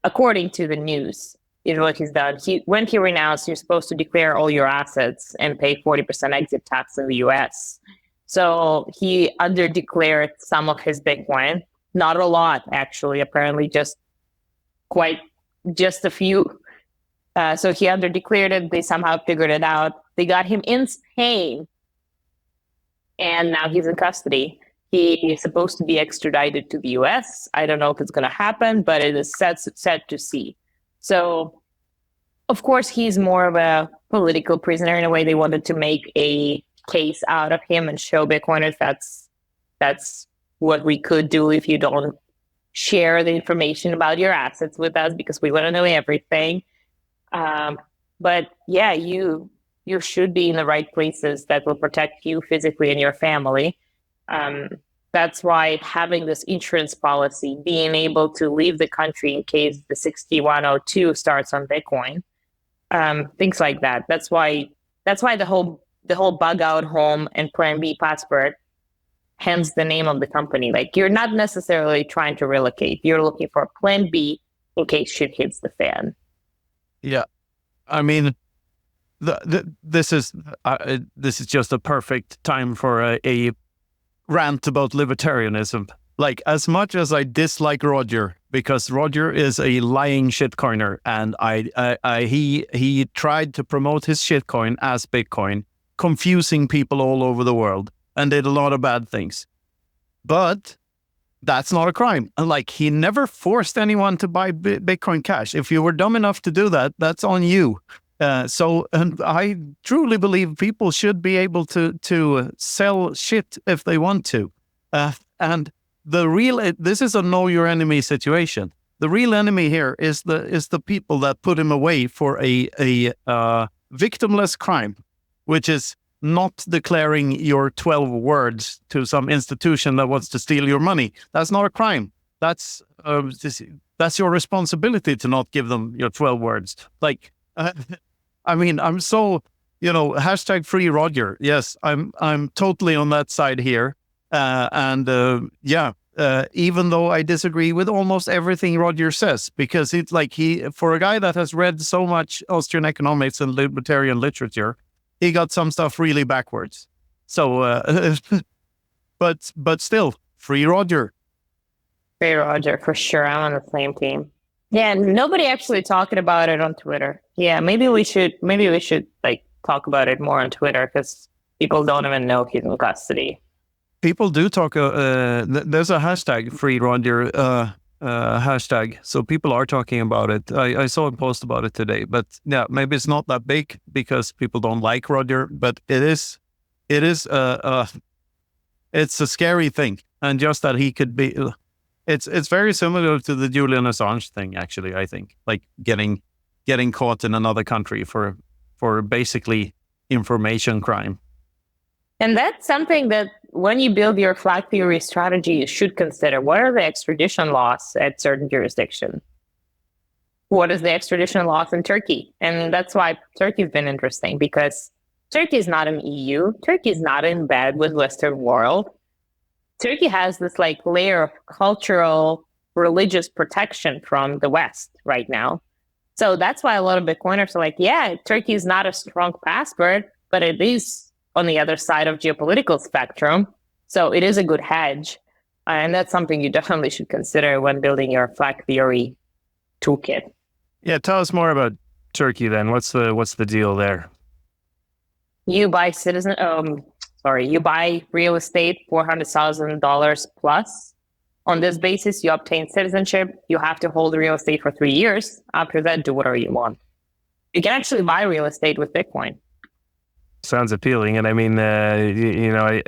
according to the news, what he's done. When he renounced, you're supposed to declare all your assets and pay 40% exit tax in the U.S. So he underdeclared some of his Bitcoin, not a lot actually. Apparently, just a few. So he underdeclared it. They somehow figured it out. They got him in Spain, and now he's in custody. He is supposed to be extradited to the U.S. I don't know if it's going to happen, but it is set to see. So, of course, he's more of a political prisoner in a way. They wanted to make a case out of him and show Bitcoiners that's what we could do if you don't share the information about your assets with us, because we want to know everything. But yeah, you should be in the right places that will protect you physically and your family. That's why having this insurance policy, being able to leave the country in case the 6102 starts on Bitcoin, things like that. That's why the whole bug out home and Plan B passport, hence the name of the company. You're not necessarily trying to relocate. You're looking for a Plan B in case shit hits the fan. Yeah, this is just a perfect time for a rant about libertarianism. As much as I dislike Roger, because Roger is a lying shitcoiner, and he tried to promote his shitcoin as Bitcoin, confusing people all over the world, and did a lot of bad things. But that's not a crime. And he never forced anyone to buy Bitcoin Cash. If you were dumb enough to do that, that's on you. And I truly believe people should be able to sell shit if they want to. And this is a know your enemy situation. The real enemy here is the people that put him away for a victimless crime, which is not declaring your 12 words to some institution that wants to steal your money. That's not a crime. That's your responsibility to not give them your 12 words. I'm so, hashtag free Roger. Yes, I'm totally on that side here. Even though I disagree with almost everything Roger says, because it's for a guy that has read so much Austrian economics and libertarian literature, he got some stuff really backwards. So, but still, free Roger. Free Roger, for sure. I'm on the same team. Yeah, nobody actually talking about it on Twitter. Yeah, maybe we should talk about it more on Twitter, because people don't even know he's in custody. People do talk. There's a hashtag, free Roger hashtag, so people are talking about it. I saw a post about it today, but yeah, maybe it's not that big because people don't like Roger, but it is it's a scary thing, and just that he could be. It's very similar to the Julian Assange thing, actually. I think getting caught in another country for basically information crime. And that's something that when you build your flag theory strategy, you should consider what are the extradition laws at certain jurisdictions. What is the extradition laws in Turkey? And that's why Turkey's been interesting, because Turkey is not in EU. Turkey is not in bed with Western world. Turkey has this like layer of cultural, religious protection from the West right now. So that's why a lot of Bitcoiners are like, yeah, Turkey is not a strong passport, but it is on the other side of geopolitical spectrum. So it is a good hedge. And that's something you definitely should consider when building your flag theory toolkit. Yeah, tell us more about Turkey then. What's the deal there? You buy you buy real estate, $400,000 plus. On this basis, you obtain citizenship. You have to hold real estate for 3 years. After that, do whatever you want. You can actually buy real estate with Bitcoin. Sounds appealing, and I mean, I've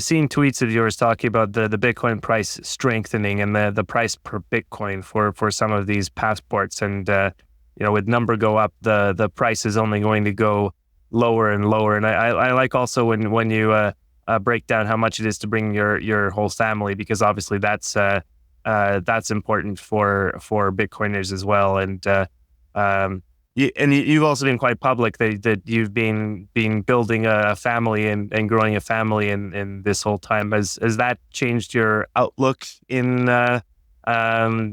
seen tweets of yours talking about the Bitcoin price strengthening and the price per Bitcoin for some of these passports, and with number go up, the price is only going to go lower and lower. And I like also when you break down how much it is to bring your whole family, because obviously that's important for Bitcoiners as well. And you've also been quite public that you've been building a family and growing a family in this whole time. Has that changed your outlook in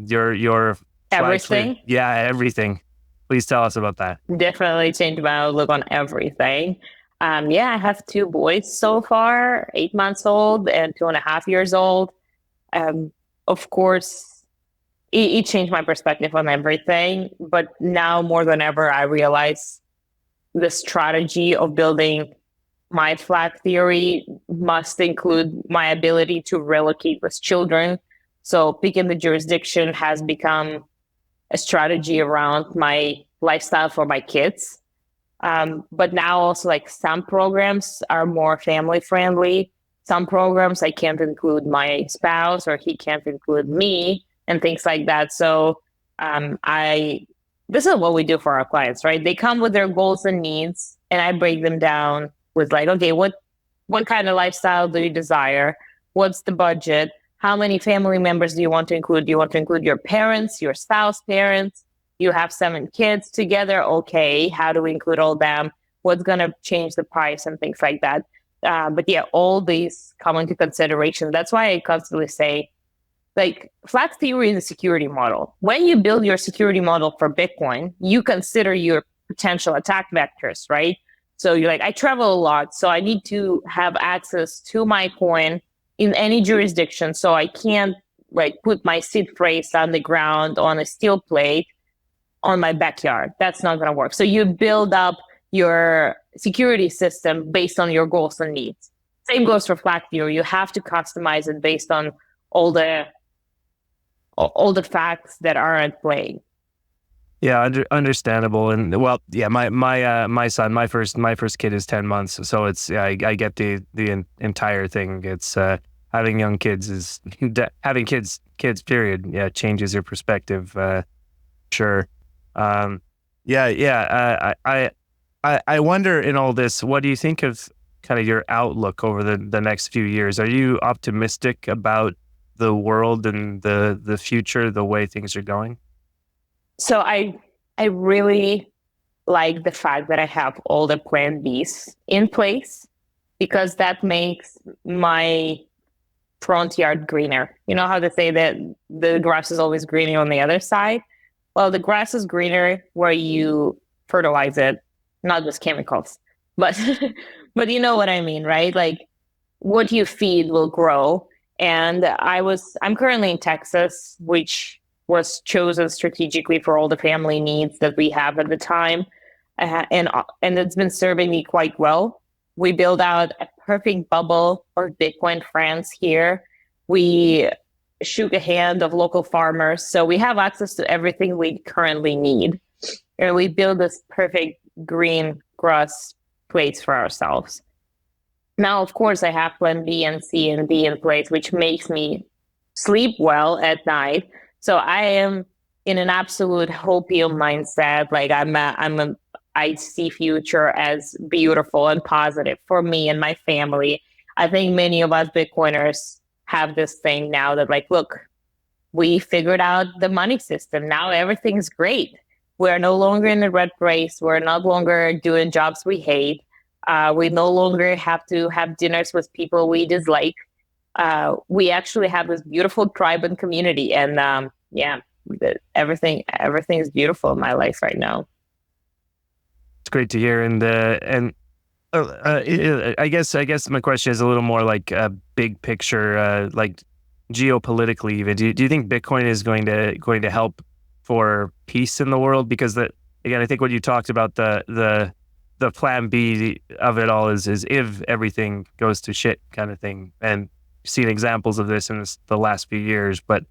your everything? Yeah, everything. Please tell us about that. Definitely changed my outlook on everything. I have 2 boys so far, 8 months old and 2.5 years old. Of course, it changed my perspective on everything. But now more than ever, I realize the strategy of building my flag theory must include my ability to relocate with children. So picking the jurisdiction has become a strategy around my lifestyle for my kids. But now also like some programs are more family friendly. Some programs I can't include my spouse or he can't include me and things like that. So this is what we do for our clients, right? They come with their goals and needs, and I break them down with like, okay, what kind of lifestyle do you desire? What's the budget? How many family members do you want to include? Do you want to include your parents, your spouse parents? You have 7 kids together. Okay, how do we include all them? What's going to change the price and things like that? But yeah, all these come into consideration. That's why I constantly say, like, flag theory is a security model. When you build your security model for Bitcoin, you consider your potential attack vectors, right? So you're like, I travel a lot, so I need to have access to my coin in any jurisdiction. So I can't like put my seed phrase on the ground on a steel plate on my backyard. That's not going to work. So you build up your security system based on your goals and needs. Same goes for flag theory. You have to customize it based on all the facts that are at play. Yeah, understandable. And well, yeah, my son, my first kid is 10 months, so it's I get the entire thing. It's having young kids is having kids period. Yeah, changes your perspective. Sure. I wonder in all this, what do you think of kind of your outlook over the next few years? Are you optimistic about the world and the future, the way things are going? So I really like the fact that I have all the plan Bs in place, because that makes my front yard greener. You know how they say that the grass is always greener on the other side? Well, the grass is greener where you fertilize it, not just chemicals, but but you know what I mean, right? Like what you feed will grow. And I'm currently in Texas, which was chosen strategically for all the family needs that we have at the time. And it's been serving me quite well. We built out a perfect bubble for Bitcoin France here. We shook a hand of local farmers. So we have access to everything we currently need. And we build this perfect green grass place for ourselves. Now, of course, I have plan B and C and D in place, which makes me sleep well at night. So I am in an absolute hopium mindset. Like I see future as beautiful and positive for me and my family I think many of us Bitcoiners have this thing now that like, look, we figured out the money system. Now everything's great. We're no longer in the rat race. We're no longer doing jobs we hate. We no longer have to have dinners with people we dislike. We actually have this beautiful tribe and community. And everything is beautiful in my life right now. It's great to hear. I guess my question is a little more like a big picture, like geopolitically even. Do you think Bitcoin is going to help for peace in the world? Because again, I think what you talked about, the plan B of it all is if everything goes to shit kind of thing. And you've seen examples of this in the last few years, but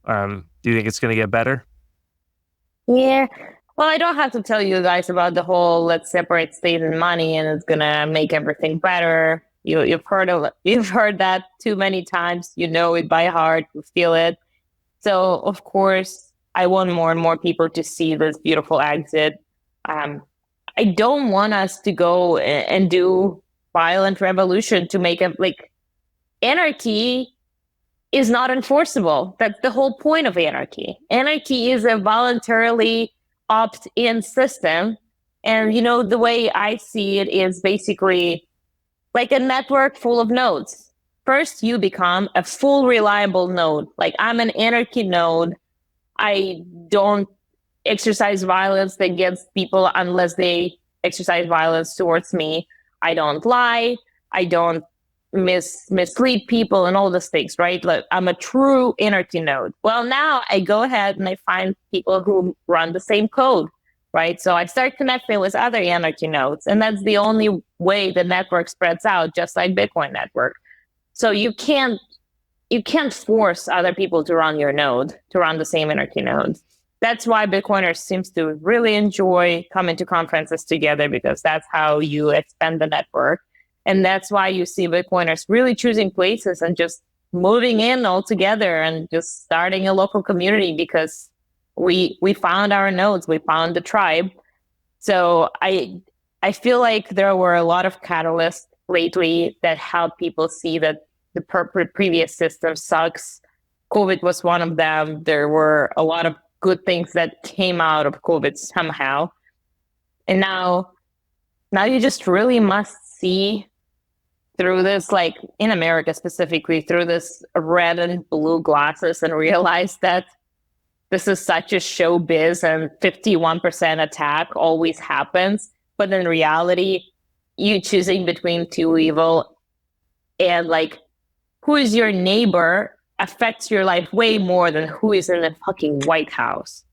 do you think it's going to get better? Yeah. Well, I don't have to tell you guys about the whole let's separate state and money and it's going to make everything better. You've heard that too many times. You know it by heart. You feel it. So, of course, I want more and more people to see this beautiful exit. I don't want us to go and do violent revolution to make it like anarchy is not enforceable. That's the whole point of anarchy. Anarchy is a voluntarily opt-in system. And, the way I see it is basically like a network full of nodes. First, you become a full reliable node. Like I'm an anarchy node. I don't exercise violence against people unless they exercise violence towards me. I don't lie. I don't mislead people and all these things, right? Like I'm a true anarchy node. Well, now I go ahead and I find people who run the same code, right? So I start connecting with other anarchy nodes, and that's the only way the network spreads out, just like Bitcoin network. So you can't force other people to run your node, to run the same anarchy node. That's why Bitcoiners seems to really enjoy coming to conferences together, because that's how you expand the network. And that's why you see Bitcoiners really choosing places and just moving in all together and just starting a local community, because we found our nodes, we found the tribe. So I feel like there were a lot of catalysts lately that help people see that the previous system sucks. COVID was one of them. There were a lot of good things that came out of COVID somehow. And now you just really must see through this, like in America specifically, through this red and blue glasses and realize that this is such a showbiz and 51% attack always happens. But in reality, you choosing between two evil and like who is your neighbor affects your life way more than who is in the fucking White House.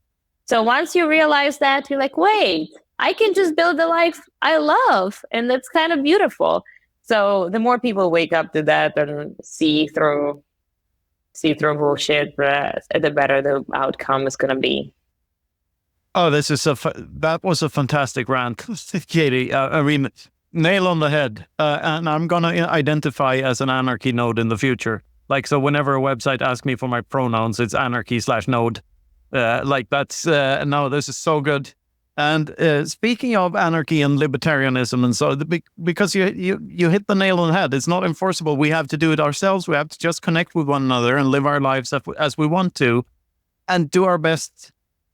So once you realize that, you're like, wait, I can just build the life I love. And that's kind of beautiful. So the more people wake up to that and see through bullshit, the better the outcome is going to be. Oh, that was a fantastic rant, Katie. I mean, nail on the head. And I'm going to identify as an anarchy node in the future. Like, so whenever a website asks me for my pronouns, it's anarchy/node. Like that's, no, this is so good. And speaking of anarchy and libertarianism, and so because you hit the nail on the head, it's not enforceable. We have to do it ourselves. We have to just connect with one another and live our lives as we want to, and do our best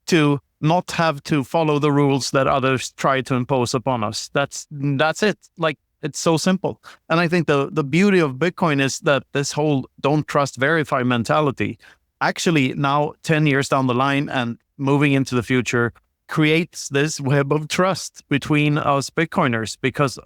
to not have to follow the rules that others try to impose upon us. That's it. Like it's so simple. And I think the beauty of Bitcoin is that this whole don't trust, verify mentality, actually now 10 years down the line and moving into the future, creates this web of trust between us Bitcoiners, because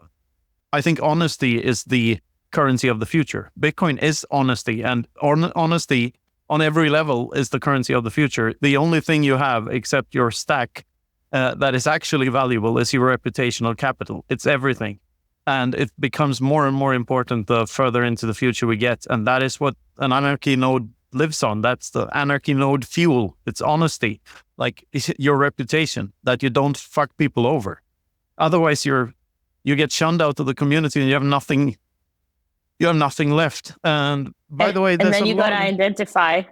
I think honesty is the currency of the future. Bitcoin is honesty, and honesty on every level is the currency of the future. The only thing you have except your stack that is actually valuable is your reputational capital. It's everything. And it becomes more and more important the further into the future we get. And that is what an anarchy node lives on. That's the anarchy node fuel. It's honesty, like your reputation, that you don't fuck people over. Otherwise, you get shunned out of the community and you have nothing left. And by the way, and then you gotta identify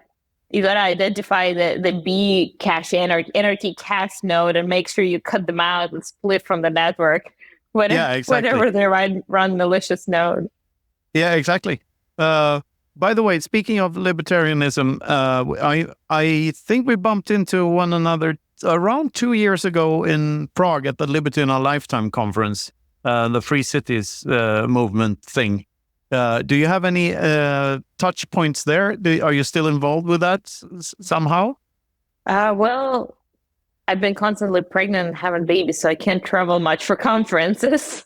the B cache anarchy cache node and make sure you cut them out and split from the network. Whenever they run malicious node. Yeah, exactly. By the way, speaking of libertarianism, I think we bumped into one another around 2 years ago in Prague at the Liberty in a Lifetime conference, the Free Cities movement thing. Do you have any touch points there? Are you still involved with that somehow? Well, I've been constantly pregnant and having babies, so I can't travel much for conferences.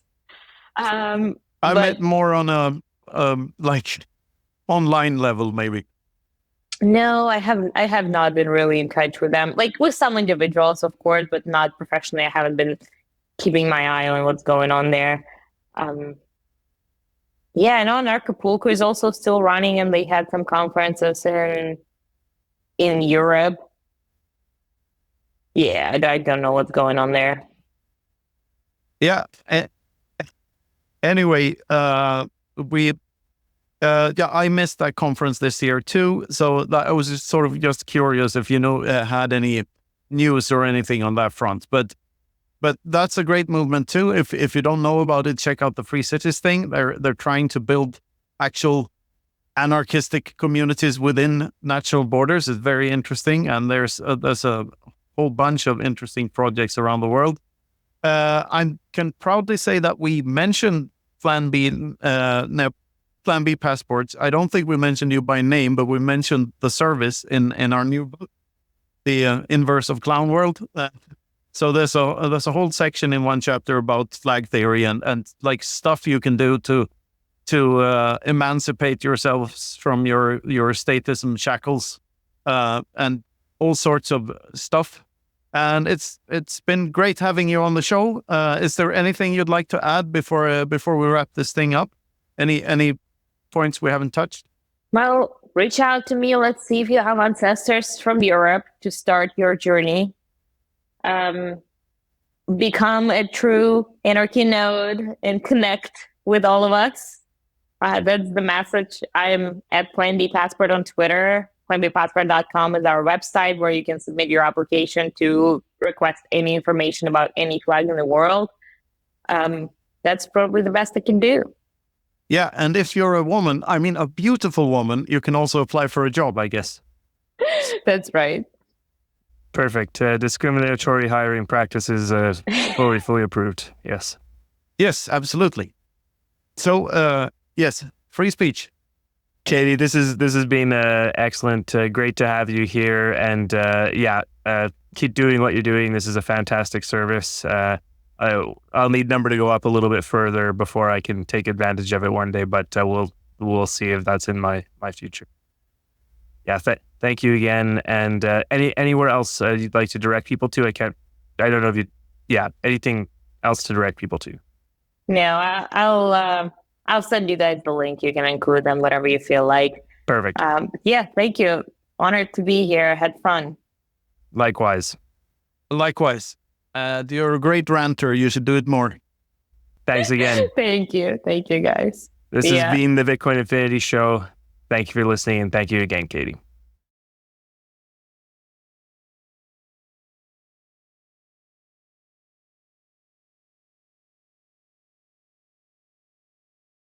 I But meant more on a like online level, maybe. no, I haven't. I have not been really in touch with them. Like with some individuals, of course, but not professionally. I haven't been keeping my eye on what's going on there. Um, yeah, I know Acapulco is also still running, and they had some conferences in Europe. Yeah, I don't know what's going on there. Yeah. Anyway, we yeah, I missed that conference this year too. So I was just sort of just curious if you know had any news or anything on that front. But that's a great movement too. If you don't know about it, check out the Free Cities thing. They're trying to build actual anarchistic communities within natural borders. It's very interesting, and there's a whole bunch of interesting projects around the world. I can proudly say that we mentioned Plan B, Plan B passports. I don't think we mentioned you by name, but we mentioned the service in our new book, the Inverse of Clown World. So there's a whole section in one chapter about flag theory and like stuff you can do to emancipate yourselves from your statism shackles, and all sorts of stuff. And it's been great having you on the show. Is there anything you'd like to add before we wrap this thing up? Any points we haven't touched? Well, reach out to me. Let's see if you have ancestors from Europe to start your journey. Become a true anarchy node and connect with all of us. That's the message. I am at Plan B Passport on Twitter. PlanBPassport.com is our website where you can submit your application to request any information about any flag in the world. That's probably the best I can do. Yeah, and if you're a woman, I mean a beautiful woman, you can also apply for a job, I guess. That's right. Perfect. Discriminatory hiring practices fully approved. Yes. Yes, absolutely. So, yes, free speech. Katie, this has been excellent. Great to have you here, and keep doing what you're doing. This is a fantastic service. I'll need number to go up a little bit further before I can take advantage of it one day, but we'll see if that's in my future. Yeah, thank you again. And anywhere else you'd like to direct people to? I don't know if anything else to direct people to. No, I'll send you guys the link. You can include them, whatever you feel like. Perfect. Yeah, thank you. Honored to be here. Had fun. Likewise. You're a great ranter. You should do it more. Thanks again. Thank you, guys. This has been the Bitcoin Infinity Show. Thank you for listening, and thank you again, Katie.